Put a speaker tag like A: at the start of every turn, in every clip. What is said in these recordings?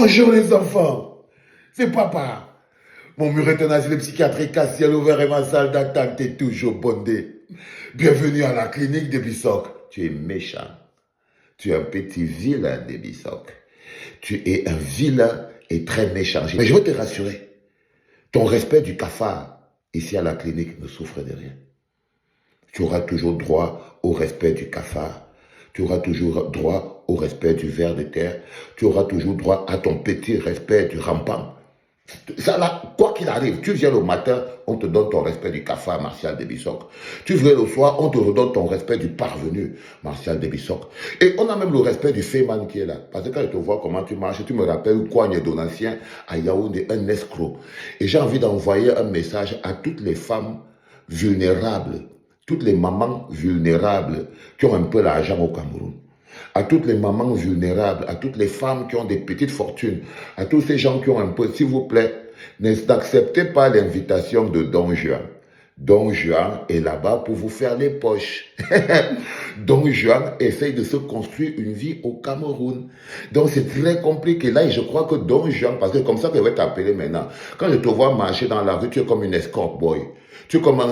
A: Bonjour les enfants, c'est papa. Mon mur est un asile psychiatrique à ciel ouvert et ma salle d'attente est toujours bondée. Bienvenue à la clinique de Bissoc. Tu es méchant. Tu es un petit vilain de Bissoc. Tu es un vilain et très méchant. Mais je veux te rassurer. Ton respect du cafard ici à la clinique ne souffre de rien. Tu auras toujours droit au respect du cafard. Tu auras toujours droit au respect du ver de terre. Tu auras toujours droit à ton petit respect du rampant. Ça là, quoi qu'il arrive, tu viens le matin, on te donne ton respect du cafard, Martial de Bissoc. Tu viens le soir, on te redonne ton respect du parvenu, Martial de Bissoc. Et on a même le respect du féman qui est là. Parce que quand je te vois comment tu marches, tu me rappelles Coigne Donatien à Yaoundé, un escroc. Et j'ai envie d'envoyer un message à toutes les femmes vulnérables, toutes les mamans vulnérables qui ont un peu l'argent au Cameroun, à toutes les mamans vulnérables, à toutes les femmes qui ont des petites fortunes, à tous ces gens qui ont un peu, s'il vous plaît, n'acceptez pas l'invitation de Don Juan. Don Juan est là-bas pour vous faire les poches. Don Juan essaye de se construire une vie au Cameroun. Donc c'est très compliqué. Là, je crois que Don Juan, parce que comme ça que je vais t'appeler maintenant, quand je te vois marcher dans la rue, tu es comme une escort boy. Tu es comme un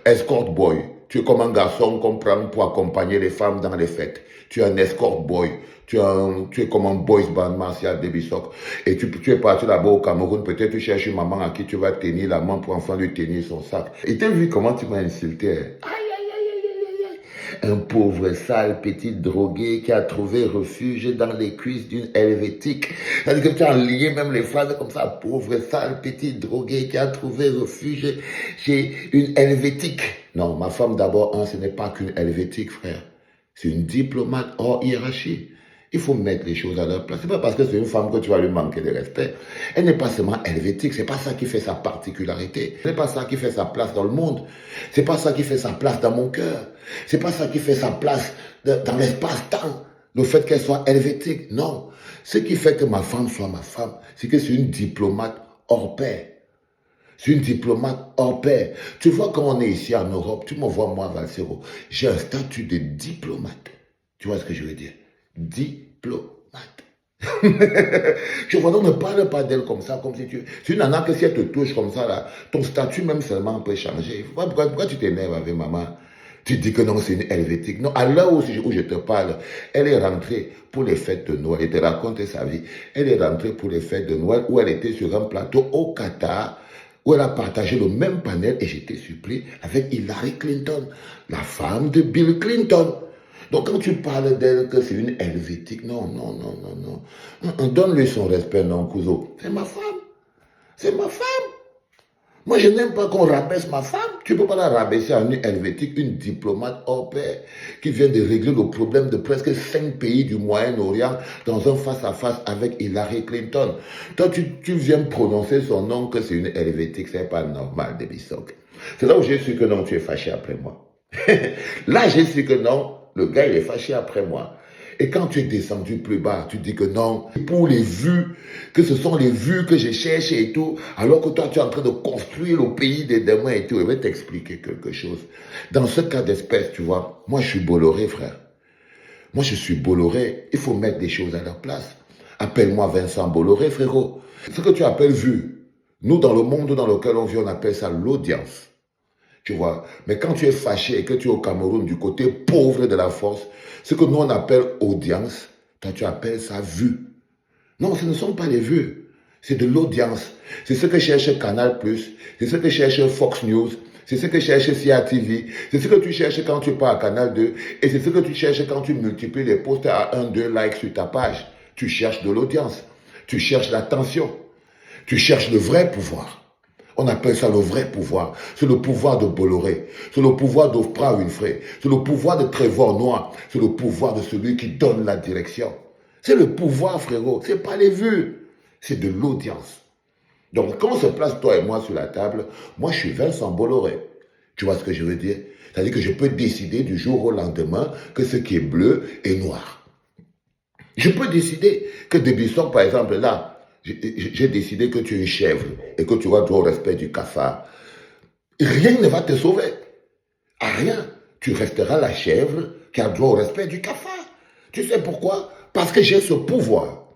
A: escort boy. Tu es comme un garçon qu'on prend pour accompagner les femmes dans les fêtes. Tu es un escort boy. Tu es comme un boys band Martial de Bissoc. Et tu es parti là-bas au Cameroun. Peut-être tu cherches une maman à qui tu vas tenir la main pour enfin lui tenir son sac. Et tu as vu comment tu m'as insulté? Un pauvre sale petit drogué qui a trouvé refuge dans les cuisses d'une helvétique. C'est-à-dire que tu as lié même les phrases comme ça. Pauvre sale petit drogué qui a trouvé refuge chez une helvétique. Non, ma femme d'abord, ce n'est pas qu'une helvétique, frère. C'est une diplomate hors hiérarchie. Il faut mettre les choses à leur place. C'est pas parce que c'est une femme que tu vas lui manquer de respect. Elle n'est pas seulement helvétique. C'est pas ça qui fait sa particularité. C'est pas ça qui fait sa place dans le monde. C'est pas ça qui fait sa place dans mon cœur. C'est pas ça qui fait sa place dans l'espace-temps. Le fait qu'elle soit helvétique. Non. Ce qui fait que ma femme soit ma femme, c'est que c'est une diplomate hors pair. C'est une diplomate hors pair. Tu vois, quand on est ici en Europe, tu me vois, moi, Valsero, j'ai un statut de diplomate. Tu vois ce que je veux dire? Diplomate. Je vois, donc ne parle pas d'elle comme ça, comme si tu... C'est une nana que si elle te touche comme ça, là, ton statut même seulement peut changer. Pourquoi tu t'énerves avec maman? Tu dis que non, c'est une helvétique. Non, à l'heure où je te parle, elle est rentrée pour les fêtes de Noël. Elle te raconte sa vie. Elle est rentrée pour les fêtes de Noël où elle était sur un plateau au Qatar, où elle a partagé le même panel, et j'étais surpris, avec Hillary Clinton, la femme de Bill Clinton. Donc quand tu parles d'elle que c'est une helvétique, non. Donne-lui son respect, non, Couso. C'est ma femme. C'est ma femme. Moi, je n'aime pas qu'on rabaisse ma femme. Tu ne peux pas la rabaisser en une helvétique, une diplomate hors pair qui vient de régler le problème de presque 5 pays du Moyen-Orient dans un face-à-face avec Hillary Clinton. Toi, tu viens prononcer son nom que c'est une helvétique. Ce n'est pas normal, de Bissoc. C'est là où j'ai su que non, tu es fâché après moi. Là, j'ai su que non, le gars, il est fâché après moi. Et quand tu es descendu plus bas, tu dis que non, pour les vues, que ce sont les vues que je cherche et tout, alors que toi, tu es en train de construire le pays des démons et tout. Je vais t'expliquer quelque chose. Dans ce cas d'espèce, tu vois, moi, je suis Bolloré, frère. Moi, je suis Bolloré. Il faut mettre des choses à leur place. Appelle-moi Vincent Bolloré, frérot. Ce que tu appelles vue, nous, dans le monde dans lequel on vit, on appelle ça l'audience. Tu vois, mais quand tu es fâché et que tu es au Cameroun du côté pauvre de la force, ce que nous on appelle audience, toi tu appelles ça vue. Non, ce ne sont pas les vues, c'est de l'audience. C'est ce que cherche Canal+, c'est ce que cherche Fox News, c'est ce que cherche CATV, c'est ce que tu cherches quand tu pars à Canal 2, et c'est ce que tu cherches quand tu multiplies les posts à 1-2 likes sur ta page. Tu cherches de l'audience, tu cherches l'attention, tu cherches le vrai pouvoir. On appelle ça le vrai pouvoir. C'est le pouvoir de Bolloré. C'est le pouvoir d'Oprah Winfrey. C'est le pouvoir de Trevor Noah. C'est le pouvoir de celui qui donne la direction. C'est le pouvoir, frérot. C'est pas les vues. C'est de l'audience. Donc, quand on se place, toi et moi, sur la table, moi, je suis Vincent Bolloré. Tu vois ce que je veux dire? C'est-à-dire que je peux décider du jour au lendemain que ce qui est bleu est noir. Je peux décider que des Bissoc, par exemple, là, j'ai décidé que tu es une chèvre et que tu vas droit au respect du cafard. Rien ne va te sauver. À rien. Tu resteras la chèvre qui a droit au respect du cafard. Tu sais pourquoi? Parce que j'ai ce pouvoir.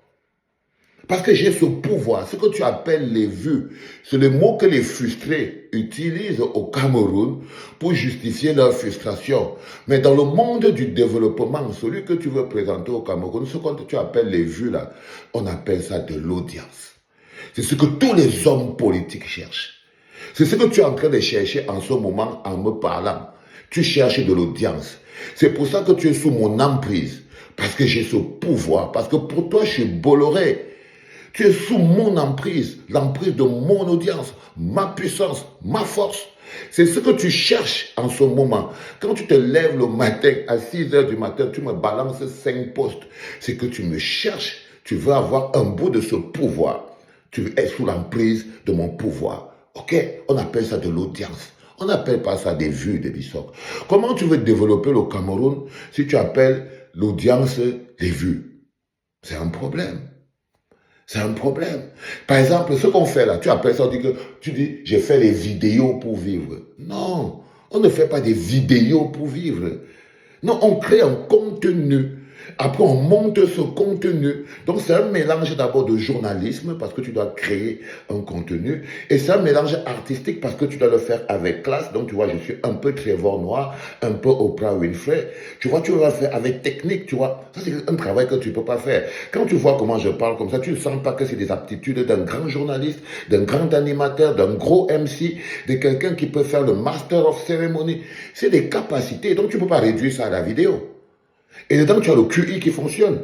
A: Parce que j'ai ce pouvoir, ce que tu appelles les vues, c'est le mot que les frustrés utilisent au Cameroun pour justifier leur frustration. Mais dans le monde du développement, celui que tu veux présenter au Cameroun, ce que tu appelles les vues là, on appelle ça de l'audience. C'est ce que tous les hommes politiques cherchent. C'est ce que tu es en train de chercher en ce moment en me parlant. Tu cherches de l'audience. C'est pour ça que tu es sous mon emprise. Parce que j'ai ce pouvoir. Parce que pour toi, je suis Bolloré. Tu es sous mon emprise, l'emprise de mon audience, ma puissance, ma force. C'est ce que tu cherches en ce moment. Quand tu te lèves le matin, à 6 heures du matin, tu me balances 5 postes. C'est que tu me cherches. Tu veux avoir un bout de ce pouvoir. Tu es sous l'emprise de mon pouvoir. Ok? On appelle ça de l'audience. On n'appelle pas ça des vues, des bissocs. Comment tu veux développer le Cameroun si tu appelles l'audience des vues? C'est un problème. C'est un problème. Par exemple, ce qu'on fait là, tu appelles ça, tu dis, j'ai fait des vidéos pour vivre. Non, on ne fait pas des vidéos pour vivre. Non, on crée un contenu. Après, on monte ce contenu. Donc, c'est un mélange d'abord de journalisme parce que tu dois créer un contenu. Et c'est un mélange artistique parce que tu dois le faire avec classe. Donc, tu vois, je suis un peu Trevor Noah, un peu Oprah Winfrey. Tu vois, tu vas le faire avec technique, tu vois. Ça, c'est un travail que tu ne peux pas faire. Quand tu vois comment je parle comme ça, tu ne sens pas que c'est des aptitudes d'un grand journaliste, d'un grand animateur, d'un gros MC, de quelqu'un qui peut faire le Master of Ceremony. C'est des capacités. Donc, tu ne peux pas réduire ça à la vidéo. Et dedans, tu as le QI qui fonctionne.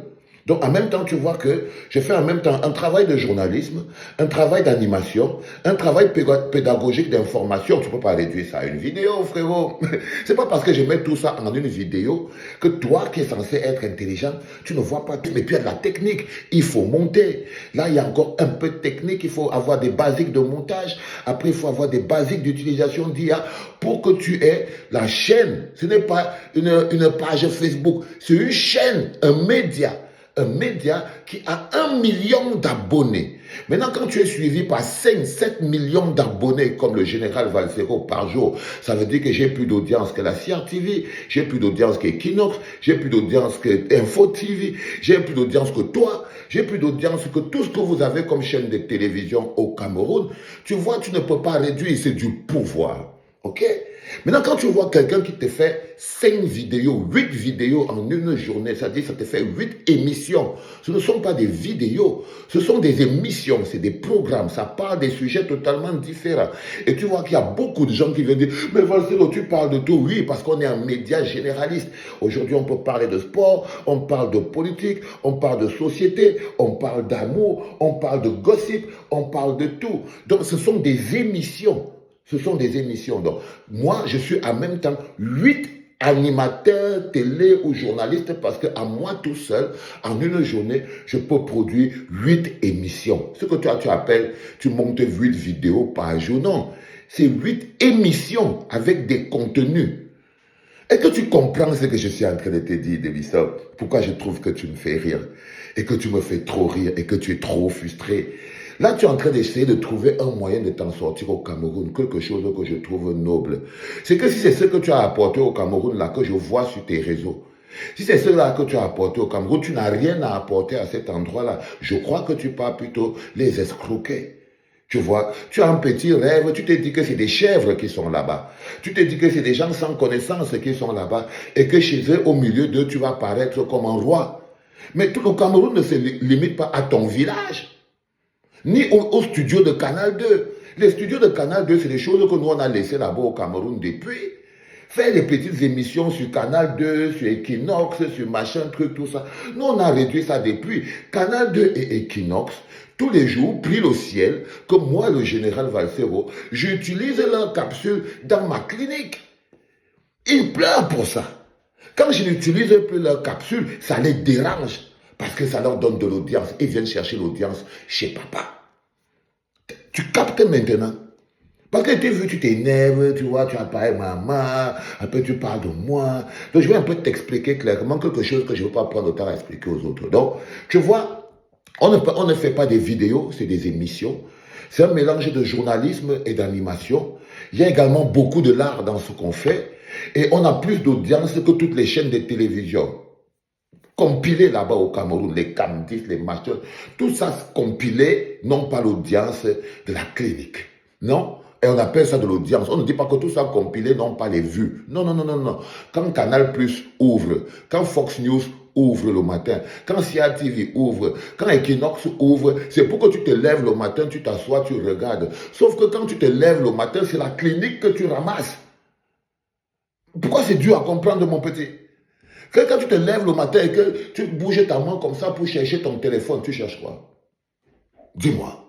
A: Donc, en même temps, tu vois que je fais en même temps un travail de journalisme, un travail d'animation, un travail pédagogique d'information. Tu ne peux pas réduire ça à une vidéo, frérot. C'est pas parce que je mets tout ça en une vidéo que toi, qui es censé être intelligent, tu ne vois pas tout. Mais puis, il y a de la technique. Il faut monter. Là, il y a encore un peu de technique. Il faut avoir des basiques de montage. Après, il faut avoir des basiques d'utilisation d'IA pour que tu aies la chaîne. Ce n'est pas une page Facebook. C'est une chaîne, un média. Un média qui a 1 million d'abonnés. Maintenant, quand tu es suivi par 5, 7 millions d'abonnés, comme le général Valsero par jour, ça veut dire que j'ai plus d'audience que la CRTV, j'ai plus d'audience que Equinox, j'ai plus d'audience que Info TV, j'ai plus d'audience que toi, j'ai plus d'audience que tout ce que vous avez comme chaîne de télévision au Cameroun. Tu vois, tu ne peux pas réduire, c'est du pouvoir. Ok? Maintenant, quand tu vois quelqu'un qui te fait 5 vidéos, 8 vidéos en une journée, c'est-à-dire ça te fait 8 émissions. Ce ne sont pas des vidéos, ce sont des émissions, c'est des programmes, ça parle des sujets totalement différents. Et tu vois qu'il y a beaucoup de gens qui viennent dire, mais Valsero, tu parles de tout. Oui, parce qu'on est un média généraliste. Aujourd'hui, on peut parler de sport, on parle de politique, on parle de société, on parle d'amour, on parle de gossip, on parle de tout. Donc, ce sont des émissions. Ce sont des émissions. Donc, moi, je suis en même temps 8 animateurs télé ou journalistes parce qu'à moi tout seul, en une journée, je peux produire 8 émissions. Ce que tu appelles, tu montes 8 vidéos par jour. Non, c'est 8 émissions avec des contenus. Est-ce que tu comprends ce que je suis en train de te dire, Délissa? Pourquoi je trouve que tu me fais rire et que tu me fais trop rire et que tu es trop frustré? Là, tu es en train d'essayer de trouver un moyen de t'en sortir au Cameroun, quelque chose que je trouve noble. C'est que si c'est ce que tu as apporté au Cameroun, là, que je vois sur tes réseaux, si c'est cela que tu as apporté au Cameroun, tu n'as rien à apporter à cet endroit-là. Je crois que tu pars plutôt les escroquer. Tu vois, tu as un petit rêve, tu te dis que c'est des chèvres qui sont là-bas. Tu te dis que c'est des gens sans connaissance qui sont là-bas et que chez eux, au milieu d'eux, tu vas paraître comme un roi. Mais tout le Cameroun ne se limite pas à ton village, ni au studio de Canal 2. Les studios de Canal 2, c'est des choses que nous, on a laissées là-bas au Cameroun depuis. Faire des petites émissions sur Canal 2, sur Equinox, sur machin, truc, tout ça. Nous, on a réduit ça depuis. Canal 2 et Equinox, tous les jours, brillent le ciel, que moi, le général Valsero, j'utilise leur capsule dans ma clinique. Ils pleurent pour ça. Quand je n'utilise plus leur capsule, ça les dérange. Parce que ça leur donne de l'audience. Ils viennent chercher l'audience chez papa. Tu captes maintenant? Parce que tu vu, tu t'énerves, tu vois, tu appelles maman, après tu parles de moi. Donc je vais un peu t'expliquer clairement quelque chose que je ne veux pas prendre le temps à expliquer aux autres. Donc, tu vois, on ne fait pas des vidéos, c'est des émissions. C'est un mélange de journalisme et d'animation. Il y a également beaucoup de l'art dans ce qu'on fait. Et on a plus d'audience que toutes les chaînes de télévision. compilé là-bas au Cameroun, les Camdis, les machins, tout ça compilé, non pas l'audience de la clinique. Non? Et on appelle ça de l'audience. On ne dit pas que tout ça compilé, non pas les vues. Non, non, non, non, non. Quand Canal Plus ouvre, quand Fox News ouvre le matin, quand CIA TV ouvre, quand Equinox ouvre, c'est pour que tu te lèves le matin, tu t'assois, tu regardes. Sauf que quand tu te lèves le matin, c'est la clinique que tu ramasses. Pourquoi c'est dur à comprendre, mon petit? Quand tu te lèves le matin et que tu bouges ta main comme ça pour chercher ton téléphone, tu cherches quoi? Dis-moi.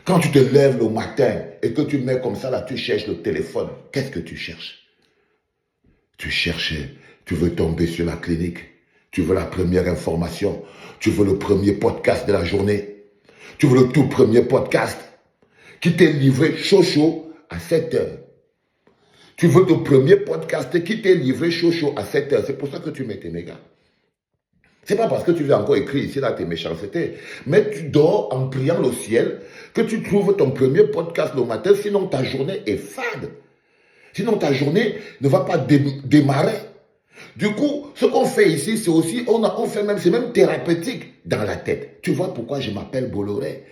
A: Quand tu te lèves le matin et que tu mets comme ça, là, tu cherches le téléphone, qu'est-ce que tu cherches? Tu cherches, tu veux tomber sur la clinique, tu veux la première information, tu veux le premier podcast de la journée, tu veux le tout premier podcast qui t'est livré chaud chaud à 7 heures. Tu veux le premier podcast qui t'est livré chaud chaud à 7 heures. C'est pour ça que tu mets tes mégas. C'est pas parce que tu veux encore écrire ici là tes méchancetés, mais tu dors en priant le ciel que tu trouves ton premier podcast le matin, sinon ta journée est fade. Sinon ta journée ne va pas démarrer. Du coup, ce qu'on fait ici, c'est aussi, on fait même, c'est même thérapeutique dans la tête. Tu vois pourquoi je m'appelle Bolloré?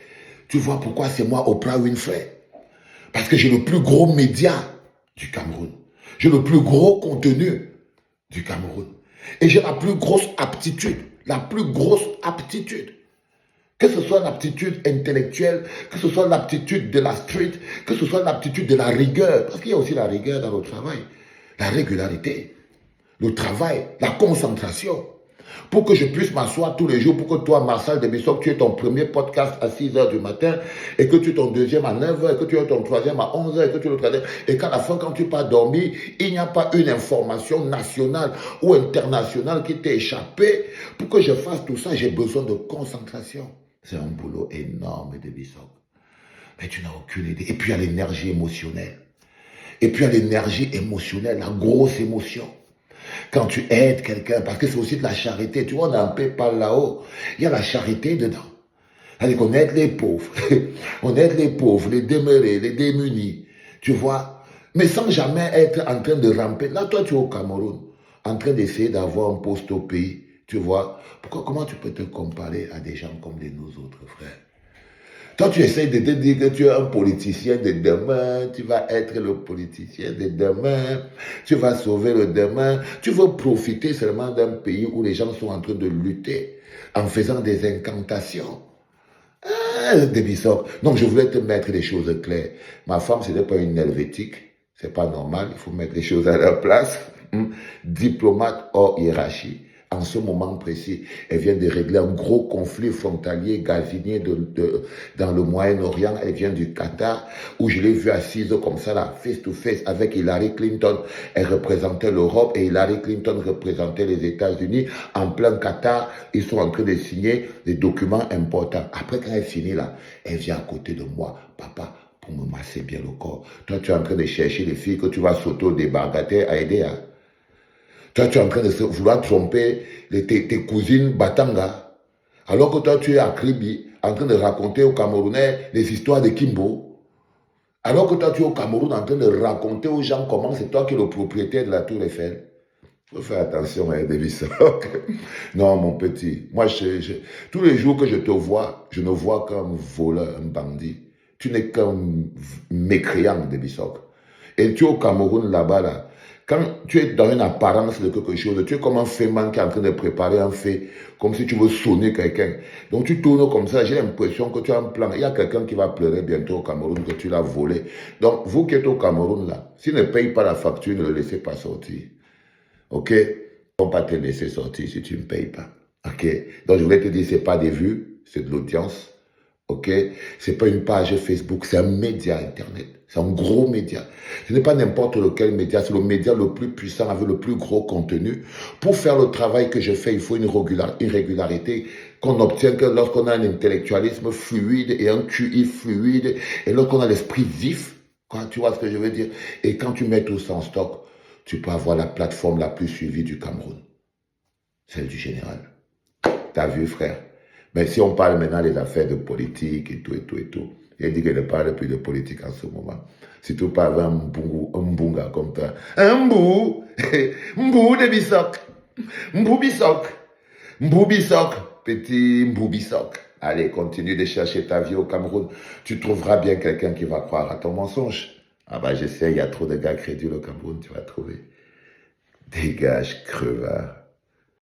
A: Tu vois pourquoi c'est moi Oprah Winfrey? Parce que j'ai le plus gros média du Cameroun. J'ai le plus gros contenu du Cameroun. Et j'ai la plus grosse aptitude. La plus grosse aptitude. Que ce soit l'aptitude intellectuelle, que ce soit l'aptitude de la street, que ce soit l'aptitude de la rigueur. Parce qu'il y a aussi la rigueur dans le travail. La régularité. Le travail. La concentration. Pour que je puisse m'asseoir tous les jours, pour que toi, Marcel Debissock, tu aies ton premier podcast à 6 h du matin, et que tu aies ton deuxième à 9 h, et que tu aies ton troisième à 11 h, et que tu aies le troisième, et qu'à la fin, quand tu pars dormir, il n'y a pas une information nationale ou internationale qui t'ait échappé. Pour que je fasse tout ça, j'ai besoin de concentration. C'est un boulot énorme, Debissock. Mais tu n'as aucune idée. Et puis, il y a l'énergie émotionnelle. Et puis, il y a l'énergie émotionnelle, la grosse émotion. Quand tu aides quelqu'un, parce que c'est aussi de la charité. Tu vois, on a un PayPal là-haut. Il y a la charité dedans. C'est-à-dire qu'on aide les pauvres. On aide les pauvres, les demeurés, les démunis. Tu vois. Mais sans jamais être en train de ramper. Là, toi, tu es au Cameroun, en train d'essayer d'avoir un poste au pays. Tu vois. Comment tu peux te comparer à des gens comme les nous autres, frères? Toi, tu essayes de te dire que tu es un politicien de demain, tu vas être le politicien de demain, tu vas sauver le demain, tu veux profiter seulement d'un pays où les gens sont en train de lutter en faisant des incantations. Ah, Debissock. Donc, je voulais te mettre les choses claires. Ma femme, ce n'est pas une helvétique, c'est pas normal, il faut mettre les choses à leur place. Diplomate hors hiérarchie. En ce moment précis, elle vient de régler un gros conflit frontalier gazinier dans le Moyen-Orient. Elle vient du Qatar, où je l'ai vue assise comme ça, là, face to face, avec Hillary Clinton. Elle représentait l'Europe et Hillary Clinton représentait les États-Unis. En plein Qatar, ils sont en train de signer des documents importants. Après, quand elle finit là, elle vient à côté de moi. Papa, pour me masser bien le corps. Toi, tu es en train de chercher les filles que tu vas s'auto-débarquer à aider, hein. Toi, tu es en train de vouloir tromper tes cousines Batanga. Alors que toi, tu es à Kribi, en train de raconter aux Camerounais les histoires de Kimbo. Alors que toi, tu es au Cameroun, en train de raconter aux gens comment c'est toi qui es le propriétaire de la Tour Eiffel. Il faut faire attention, hein, Debissock. Non, mon petit. Moi, tous les jours que je te vois, je ne vois qu'un voleur, un bandit. Tu n'es qu'un mécréant, Debissock. Et tu es au Cameroun, là-bas, là. Quand tu es dans une apparence de quelque chose, tu es comme un féman qui est en train de préparer un fait, comme si tu veux sonner quelqu'un. Donc tu tournes comme ça, j'ai l'impression que tu as un plan. Il y a quelqu'un qui va pleurer bientôt au Cameroun que tu l'as volé. Donc vous qui êtes au Cameroun là, s'il ne paye pas la facture, ne le laissez pas sortir. Ok? On ne va pas te laisser sortir si tu ne payes pas. Ok? Donc je voulais te dire, ce n'est pas des vues, c'est de l'audience. Ok? C'est pas une page Facebook, c'est un média Internet. C'est un gros média. Ce n'est pas n'importe lequel média, c'est le média le plus puissant avec le plus gros contenu. Pour faire le travail que je fais, il faut une régularité qu'on obtient que lorsqu'on a un intellectualisme fluide et un QI fluide et lorsqu'on a l'esprit vif, tu vois ce que je veux dire? Et quand tu mets tout ça en stock, tu peux avoir la plateforme la plus suivie du Cameroun. Celle du général. T'as vu, frère? Mais si on parle maintenant des affaires de politique et tout, il dit qu'elle ne parle plus de politique en ce moment. Si tu parles un mbunga comme toi, un mbou Debissock, mbou Bissock. Mboubisok, petit Mboubisok. Allez, continue de chercher ta vie au Cameroun. Tu trouveras bien quelqu'un qui va croire à ton mensonge. Ah bah je sais, il y a trop de gars crédules au Cameroun, tu vas trouver. Dégage, crevard.